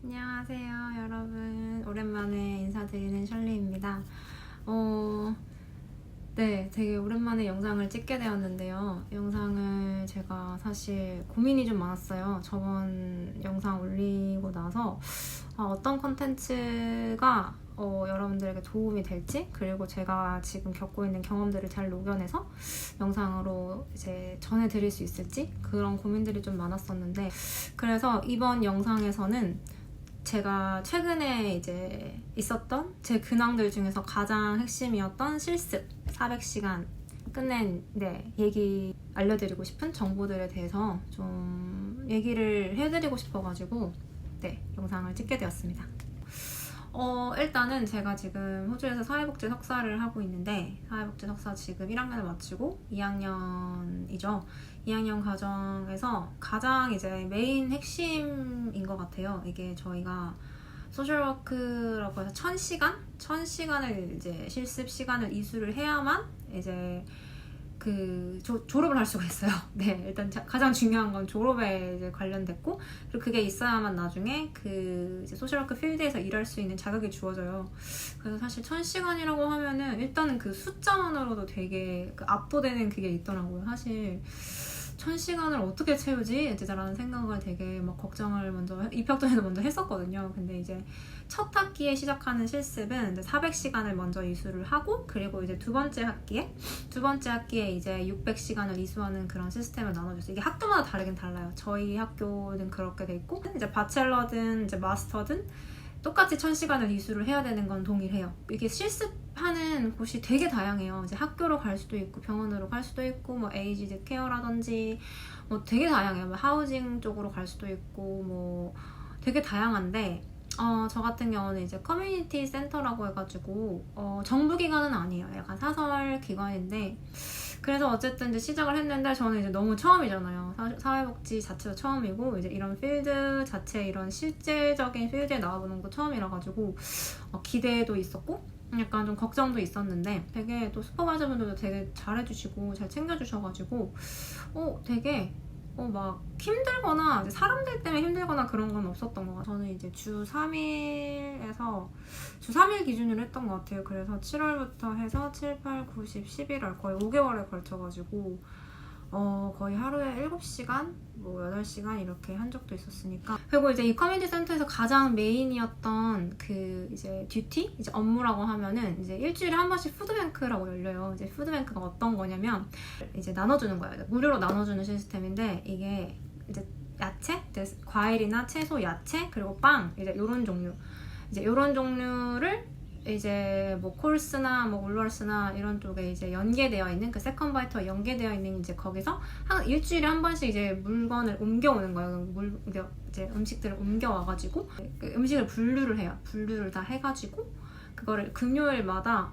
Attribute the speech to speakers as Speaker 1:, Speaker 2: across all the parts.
Speaker 1: 안녕하세요, 여러분. 오랜만에 인사드리는 셜리입니다. 네, 되게 오랜만에 영상을 찍게 되었는데요. 영상을 제가 사실 고민이 좀 많았어요. 저번 영상 올리고 나서 어떤 컨텐츠가 여러분들에게 도움이 될지, 그리고 제가 지금 겪고 있는 경험들을 잘 녹여내서 영상으로 이제 전해드릴 수 있을지, 그런 고민들이 좀 많았었는데, 그래서 이번 영상에서는 제가 최근에 이제 있었던 제 근황들 중에서 가장 핵심이었던 실습 400시간 끝낸 얘기, 알려드리고 싶은 정보들에 대해서 좀 얘기를 해드리고 싶어가지고 영상을 찍게 되었습니다. 일단은 제가 지금 호주에서 사회복지 석사를 하고 있는데, 사회복지 석사 지금 1학년을 마치고 2학년이죠. 2학년 과정에서 가장 이제 메인 핵심인 것 같아요. 이게 저희가 소셜워크라고 해서 1000시간을 이제 실습 시간을 이수를 해야만 이제 졸업을 할 수가 있어요. 네, 일단 가장 중요한 건 졸업에 이제 관련됐고, 그리고 그게 있어야만 나중에 이제 소셜워크 필드에서 일할 수 있는 자격이 주어져요. 그래서 사실 1000시간이라고 하면은 일단은 그 숫자만으로도 되게 압도되는 그게 있더라고요. 사실 1000시간을 어떻게 채우지? 라는 생각을 되게 막 걱정을 입학 전에도 먼저 했었거든요. 근데 이제 첫 학기에 시작하는 실습은 이제 400시간을 먼저 이수를 하고, 그리고 이제 두 번째 학기에 이제 600시간을 이수하는 그런 시스템을 나눠줬어요. 이게 학교마다 다르긴 달라요. 저희 학교는 그렇게 돼 있고, 이제 바첼러든 이제 마스터든 똑같이 1000시간을 이수를 해야 되는 건 동일해요. 이게 실습하는 곳이 되게 다양해요. 이제 학교로 갈 수도 있고, 병원으로 갈 수도 있고, 뭐 에이지드 케어라든지 뭐 되게 다양해요. 뭐 하우징 쪽으로 갈 수도 있고, 뭐 되게 다양한데, 저 같은 경우는 이제 커뮤니티 센터라고 해가지고 정부 기관은 아니에요. 약간 사설 기관인데, 그래서 어쨌든 이제 시작을 했는데, 저는 이제 너무 처음이잖아요. 사회복지 자체도 처음이고, 이제 이런 필드 자체, 이런 실제적인 필드에 나와보는 것도 처음이라 가지고 기대도 있었고 약간 좀 걱정도 있었는데, 되게 또 슈퍼바이저분들도 되게 잘해주시고 잘 챙겨주셔가지고 되게 막 힘들거나 이제 사람들 때문에 힘들거나 그런 건 없었던 것 같아요. 저는 이제 주 3일 기준으로 했던 것 같아요. 그래서 7월부터 해서 7, 8, 9, 10, 11월 거의 5개월에 걸쳐가지고 거의 하루에 7시간, 뭐 8시간 이렇게 한 적도 있었으니까. 그리고 이제 이 커뮤니티 센터에서 가장 메인이었던 이제 듀티? 이제 업무라고 하면은 이제 일주일에 한 번씩 푸드뱅크라고 열려요. 이제 푸드뱅크가 어떤 거냐면 이제 나눠주는 거예요. 무료로 나눠주는 시스템인데, 이게 이제 야채? 과일이나 채소, 야채, 그리고 빵, 이제 요런 종류를 이제 뭐 콜스나 뭐 울월스나 이런 쪽에 이제 연계되어 있는 세컨바이트와 연계되어 있는 이제 거기서 일주일에 한 번씩 이제 물건을 옮겨오는 거예요. 이제 음식들을 옮겨와가지고 음식을 분류를 해요. 분류를 다 해가지고 그거를 금요일마다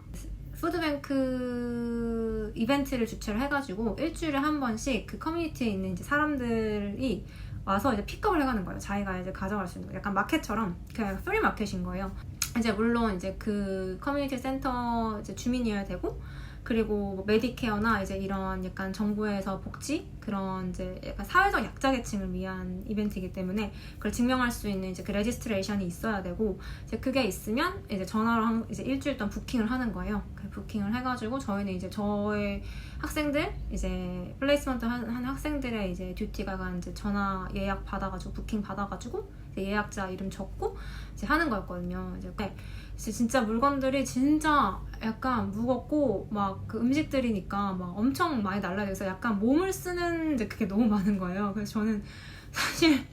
Speaker 1: 푸드뱅크 이벤트를 주최를 해가지고 일주일에 한 번씩 그 커뮤니티에 있는 이제 사람들이 와서 이제 픽업을 해가는 거예요. 자기가 이제 가져갈 수 있는 거. 약간 마켓처럼 그냥 프리 마켓인 거예요. 이제 물론 이제 그 커뮤니티 센터 이제 주민이어야 되고, 그리고 뭐 메디케어나 이제 이런 약간 정부에서 복지, 그런 이제 약간 사회적 약자계층을 위한 이벤트이기 때문에 그걸 증명할 수 있는 이제 그 레지스트레이션이 있어야 되고, 이제 그게 있으면 이제 전화로 이제 일주일 동안 부킹을 하는 거예요. 그 부킹을 해가지고 저희는 이제 저의 학생들, 이제 플레이스먼트 한 학생들의 이제 듀티가 이제 전화 예약 받아가지고 부킹 받아가지고 예약자 이름 적고 이제 하는 거였거든요. 이제 진짜 물건들이 진짜 약간 무겁고 막 그 음식들이니까 막 엄청 많이 날라다녀서 약간 몸을 쓰는 이제 그게 너무 많은 거예요. 그래서 저는 사실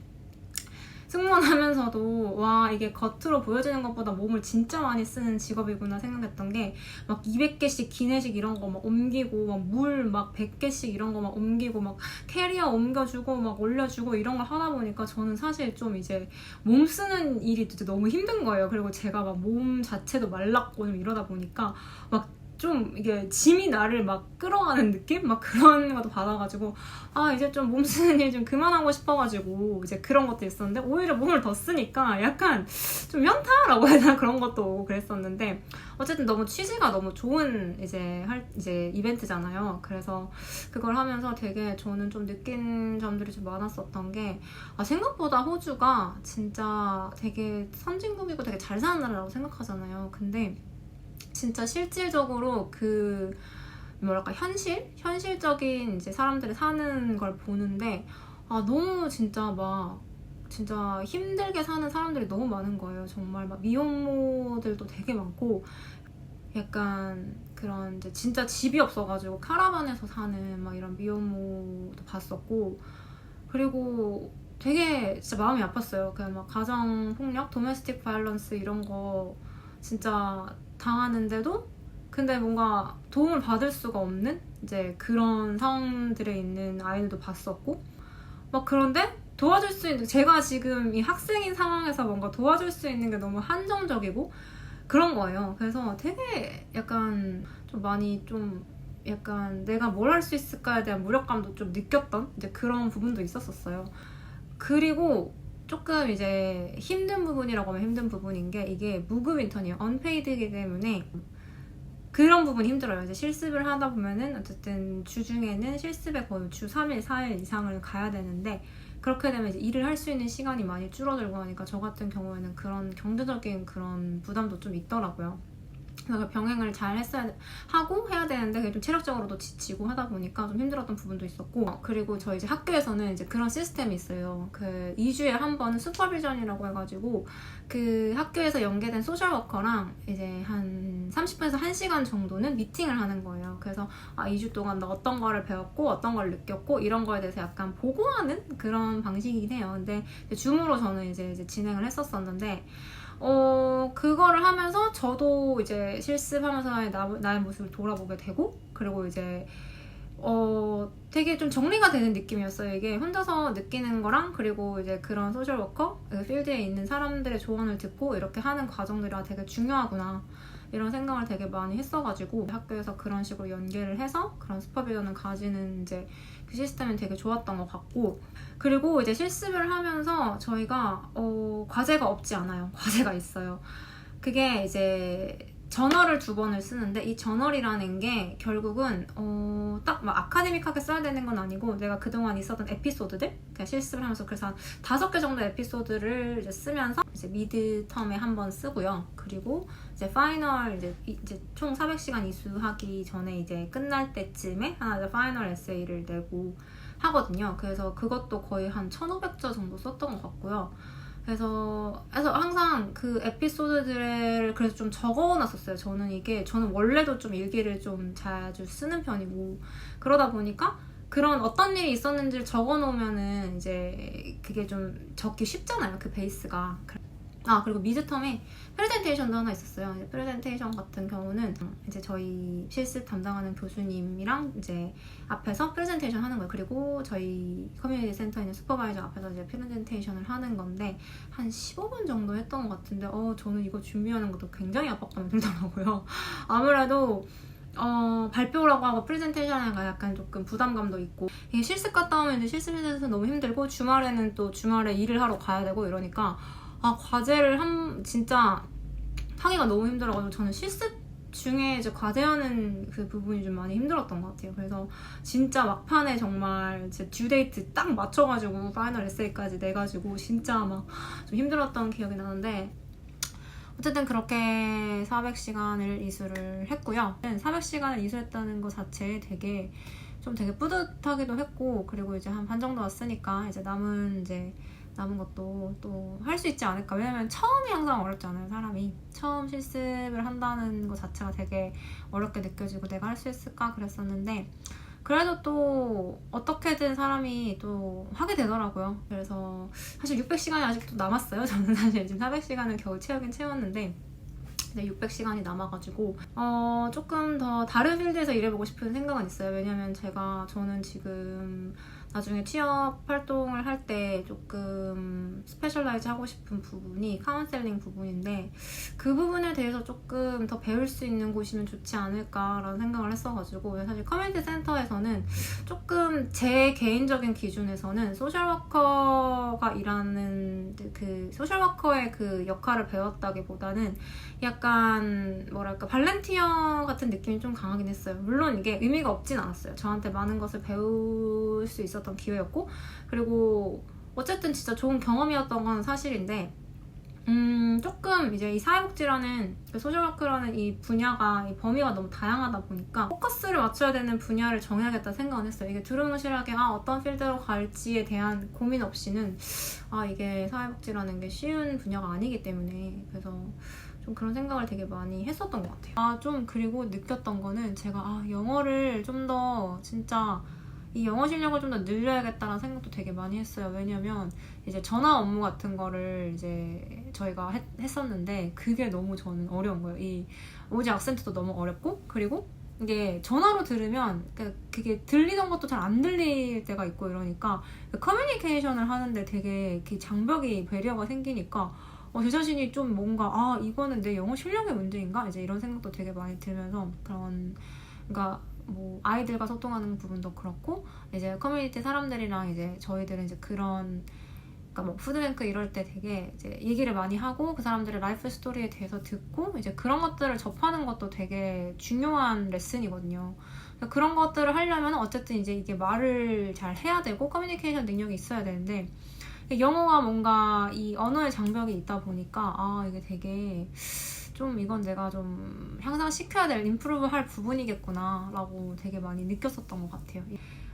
Speaker 1: 승무원하면서도 와, 이게 겉으로 보여지는 것보다 몸을 진짜 많이 쓰는 직업이구나 생각했던 게, 막 200개씩 기내식 이런 거 막 옮기고, 막 물 막 100개씩 이런 거 막 옮기고, 막 캐리어 옮겨주고 막 올려주고 이런 거 하다 보니까 저는 사실 좀 이제 몸 쓰는 일이 진짜 너무 힘든 거예요. 그리고 제가 막 몸 자체도 말랐고 좀 이러다 보니까 막 좀 이게 짐이 나를 막 끌어가는 느낌? 막 그런 것도 받아가지고 이제 좀 몸 쓰는 일 좀 그만하고 싶어가지고 이제 그런 것도 있었는데 오히려 몸을 더 쓰니까 약간 좀 현타라고 해야 되나 그런 것도 오고 그랬었는데 어쨌든 너무 취지가 너무 좋은 이제 이벤트잖아요. 그래서 그걸 하면서 되게 저는 좀 느낀 점들이 좀 많았었던 게 생각보다 호주가 진짜 되게 선진국이고 되게 잘 사는 나라라고 생각하잖아요. 근데 진짜 실질적으로 그 뭐랄까 현실적인 이제 사람들이 사는 걸 보는데 너무 진짜 힘들게 사는 사람들이 너무 많은 거예요. 정말 막 미혼모들도 되게 많고 약간 그런 이제 진짜 집이 없어가지고 카라반에서 사는 막 이런 미혼모도 봤었고 그리고 되게 진짜 마음이 아팠어요. 그냥 막 가정 폭력, 도메스틱 바이올런스 이런 거 진짜 당하는데도 근데 뭔가 도움을 받을 수가 없는 이제 그런 상황들에 있는 아이들도 봤었고 막 그런데 도와줄 수 있는 제가 지금 이 학생인 상황에서 뭔가 도와줄 수 있는 게 너무 한정적이고 그런 거예요. 그래서 되게 약간 좀 많이 좀 약간 내가 뭘 할 수 있을까에 대한 무력감도 좀 느꼈던 이제 그런 부분도 있었어요. 그리고 조금 이제 힘든 부분이라고 하면 힘든 부분인 게 이게 무급 인턴이에요. 언페이드이기 때문에 그런 부분이 힘들어요. 이제 실습을 하다 보면은 어쨌든 주중에는 실습에 거의 주 3일, 4일 이상을 가야 되는데 그렇게 되면 이제 일을 할 수 있는 시간이 많이 줄어들고 하니까 저 같은 경우에는 그런 경제적인 그런 부담도 좀 있더라고요. 그래서 병행을 잘 하고 해야 되는데 그게 좀 체력적으로도 지치고 하다 보니까 좀 힘들었던 부분도 있었고 그리고 저희 이제 학교에서는 이제 그런 시스템이 있어요. 그 2주에 한 번 슈퍼비전이라고 해가지고 그 학교에서 연계된 소셜워커랑 이제 한 30분에서 1시간 정도는 미팅을 하는 거예요. 그래서 2주 동안 나 어떤 거를 배웠고 어떤 걸 느꼈고 이런 거에 대해서 약간 보고하는 그런 방식이긴 해요. 근데 줌으로 저는 이제 진행을 했었었는데 그거를 하면서 저도 이제 실습하면서 나의 모습을 돌아보게 되고 그리고 이제 되게 좀 정리가 되는 느낌이었어요. 이게 혼자서 느끼는 거랑 그리고 이제 그런 소셜워커 필드에 있는 사람들의 조언을 듣고 이렇게 하는 과정들이 되게 중요하구나 이런 생각을 되게 많이 했어가지고 학교에서 그런 식으로 연계를 해서 그런 슈퍼비전을 가지는 이제 그 시스템이 되게 좋았던 것 같고 그리고 이제 실습을 하면서 저희가 과제가 없지 않아요. 과제가 있어요. 그게 이제 저널을 2번을 쓰는데 이 저널이라는 게 결국은 딱 막 아카데믹하게 써야 되는 건 아니고 내가 그동안 있었던 에피소드들 그냥 실습을 하면서 그래서 한 5개 정도의 에피소드를 이제 쓰면서 이제 미드텀에 한 번 쓰고요. 그리고 이제 파이널 이제 총 400시간 이수하기 전에 이제 끝날 때쯤에 하나 이제 파이널 에세이를 내고 하거든요. 그래서 그것도 거의 한 1500자 정도 썼던 것 같고요. 그래서 항상 그 에피소드들을 그래서 좀 적어놨었어요. 저는 원래도 좀 일기를 좀 자주 쓰는 편이고 그러다 보니까 그런 어떤 일이 있었는지를 적어놓으면은 이제 그게 좀 적기 쉽잖아요. 그 베이스가. 그리고 미드텀에 프레젠테이션도 하나 있었어요. 프레젠테이션 같은 경우는 이제 저희 실습 담당하는 교수님이랑 이제 앞에서 프레젠테이션 하는 거예요. 그리고 저희 커뮤니티 센터에 있는 슈퍼바이저 앞에서 이제 프레젠테이션을 하는 건데 한 15분 정도 했던 것 같은데 저는 이거 준비하는 것도 굉장히 압박감이 들더라고요. 아무래도 발표라고 하고 프레젠테이션에 약간 조금 부담감도 있고 이게 실습 갔다 오면 이제 실습에 대해서 너무 힘들고 주말에는 또 주말에 일을 하러 가야 되고 이러니까 과제를 진짜 하기가 너무 힘들어가지고 저는 실습 중에 이제 과제하는 그 부분이 좀 많이 힘들었던 것 같아요. 그래서 진짜 막판에 정말 제 듀데이트 딱 맞춰가지고 파이널 에세이까지 내가지고 진짜 막 좀 힘들었던 기억이 나는데 어쨌든 그렇게 400시간을 이수를 했고요. 400시간을 이수했다는 것 자체에 되게 뿌듯하기도 했고 그리고 이제 한 반 정도 왔으니까 이제 남은 것도 또 할 수 있지 않을까. 왜냐면 처음이 항상 어렵잖아요. 사람이 처음 실습을 한다는 것 자체가 되게 어렵게 느껴지고 내가 할 수 있을까 그랬었는데 그래도 또 어떻게든 사람이 또 하게 되더라고요. 그래서 사실 600시간이 아직도 남았어요. 저는 사실 지금 400시간을 겨우 채우긴 채웠는데 600시간이 남아가지고 조금 더 다른 필드에서 일해보고 싶은 생각은 있어요. 왜냐면 저는 지금 나중에 취업 활동을 할 때 조금 스페셜라이즈 하고 싶은 부분이 카운셀링 부분인데 그 부분에 대해서 조금 더 배울 수 있는 곳이면 좋지 않을까라는 생각을 했어가지고 사실 커뮤니티 센터에서는 조금 제 개인적인 기준에서는 소셜워커가 일하는 그 소셜워커의 그 역할을 배웠다기보다는 약간 뭐랄까 발렌티어 같은 느낌이 좀 강하긴 했어요. 물론 이게 의미가 없진 않았어요. 저한테 많은 것을 배울 수 있었던 기회였고 그리고 어쨌든 진짜 좋은 경험이었던 건 사실인데 조금 이제 이 사회복지라는 그 소셜워크라는 이 분야가 이 범위가 너무 다양하다 보니까 포커스를 맞춰야 되는 분야를 정해야겠다 생각은 했어요. 이게 두루뭉실하게 어떤 필드로 갈지에 대한 고민 없이는 이게 사회복지라는 게 쉬운 분야가 아니기 때문에 그래서 좀 그런 생각을 되게 많이 했었던 것 같아요. 좀 그리고 느꼈던 거는 제가 영어를 좀 더 진짜 이 영어 실력을 좀 더 늘려야겠다는 생각도 되게 많이 했어요. 왜냐면 이제 전화 업무 같은 거를 이제 저희가 했었는데 그게 너무 저는 어려운 거예요. 이 오지 악센트도 너무 어렵고 그리고 이게 전화로 들으면 그게 들리던 것도 잘 안 들릴 때가 있고 이러니까 커뮤니케이션을 하는데 되게 장벽이 배리어가 생기니까 제 자신이 좀 뭔가 이거는 내 영어 실력의 문제인가? 이제 이런 생각도 되게 많이 들면서 그러니까 뭐 아이들과 소통하는 부분도 그렇고 이제 커뮤니티 사람들이랑 이제 저희들은 이제 그런 그러니까 뭐 푸드뱅크 이럴 때 되게 이제 얘기를 많이 하고 그 사람들의 라이프 스토리에 대해서 듣고 이제 그런 것들을 접하는 것도 되게 중요한 레슨이거든요. 그런 것들을 하려면 어쨌든 이제 이게 말을 잘 해야 되고 커뮤니케이션 능력이 있어야 되는데 영어가 뭔가 이 언어의 장벽이 있다 보니까 이게 되게 좀 이건 내가 좀 향상시켜야 될 임프루브 할 부분이겠구나 라고 되게 많이 느꼈었던 것 같아요.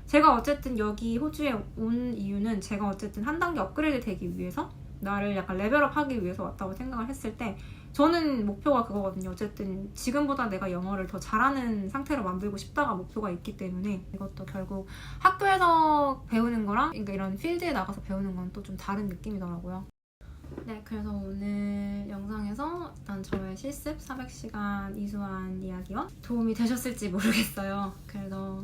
Speaker 1: 제가 어쨌든 여기 호주에 온 이유는 제가 어쨌든 한 단계 업그레이드 되기 위해서 나를 약간 레벨업 하기 위해서 왔다고 생각을 했을 때 저는 목표가 그거거든요. 어쨌든 지금보다 내가 영어를 더 잘하는 상태로 만들고 싶다가 목표가 있기 때문에 이것도 결국 학교에서 배우는 거랑 그러니까 이런 필드에 나가서 배우는 건 또 좀 다른 느낌이더라고요. 네, 그래서 오늘 영상에서 일단 저의 실습 400시간 이수한 이야기와 도움이 되셨을지 모르겠어요. 그래서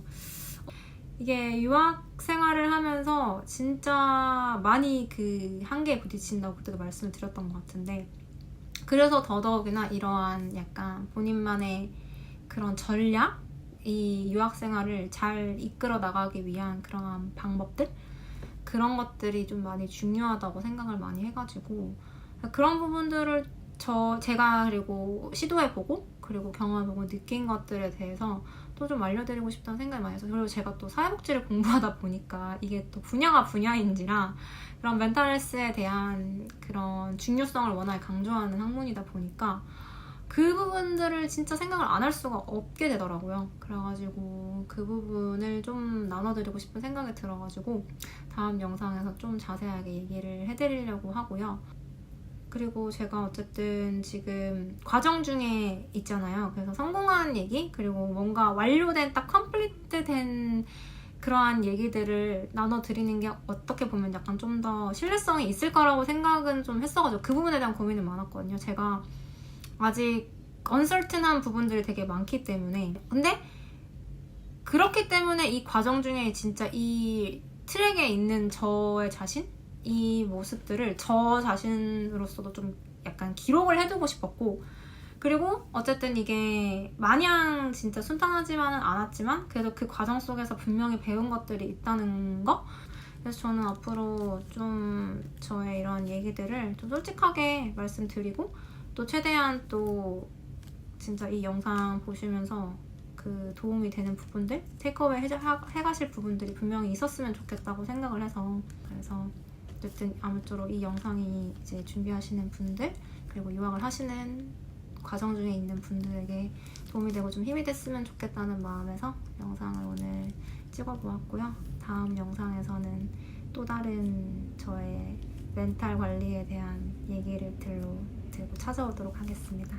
Speaker 1: 이게 유학 생활을 하면서 진짜 많이 그 한계에 부딪힌다고 그때도 말씀을 드렸던 것 같은데 그래서 더더욱이나 이러한 약간 본인만의 그런 전략? 이 유학 생활을 잘 이끌어 나가기 위한 그런 방법들? 그런 것들이 좀 많이 중요하다고 생각을 많이 해가지고 그런 부분들을 제가 그리고 시도해보고 그리고 경험해보고 느낀 것들에 대해서 또 좀 알려드리고 싶다는 생각이 많이 해서 그리고 제가 또 사회복지를 공부하다 보니까 이게 또 분야가 분야인지라 그런 멘탈 헬스에 대한 그런 중요성을 워낙 강조하는 학문이다 보니까 그 부분들을 진짜 생각을 안 할 수가 없게 되더라고요. 그래가지고 그 부분을 좀 나눠드리고 싶은 생각이 들어가지고 다음 영상에서 좀 자세하게 얘기를 해드리려고 하고요. 그리고 제가 어쨌든 지금 과정 중에 있잖아요. 그래서 성공한 얘기 그리고 뭔가 완료된 딱 컴플리트된 그러한 얘기들을 나눠드리는 게 어떻게 보면 약간 좀 더 신뢰성이 있을 거라고 생각은 좀 했어가지고 그 부분에 대한 고민이 많았거든요. 제가 아직 언설튼한 부분들이 되게 많기 때문에 근데 그렇기 때문에 이 과정 중에 진짜 이 트랙에 있는 저의 자신? 이 모습들을 저 자신으로서도 좀 약간 기록을 해두고 싶었고 그리고 어쨌든 이게 마냥 진짜 순탄하지만은 않았지만 그래도 그 과정 속에서 분명히 배운 것들이 있다는 거 그래서 저는 앞으로 좀 저의 이런 얘기들을 좀 솔직하게 말씀드리고 또 최대한 또 진짜 이 영상 보시면서 그 도움이 되는 부분들 테이크어웨이 해가실 부분들이 분명히 있었으면 좋겠다고 생각을 해서 그래서 어쨌든 아무쪼록 이 영상이 이제 준비하시는 분들 그리고 유학을 하시는 과정 중에 있는 분들에게 도움이 되고 좀 힘이 됐으면 좋겠다는 마음에서 영상을 오늘 찍어보았고요. 다음 영상에서는 또 다른 저의 멘탈 관리에 대한 얘기를 들고 찾아오도록 하겠습니다.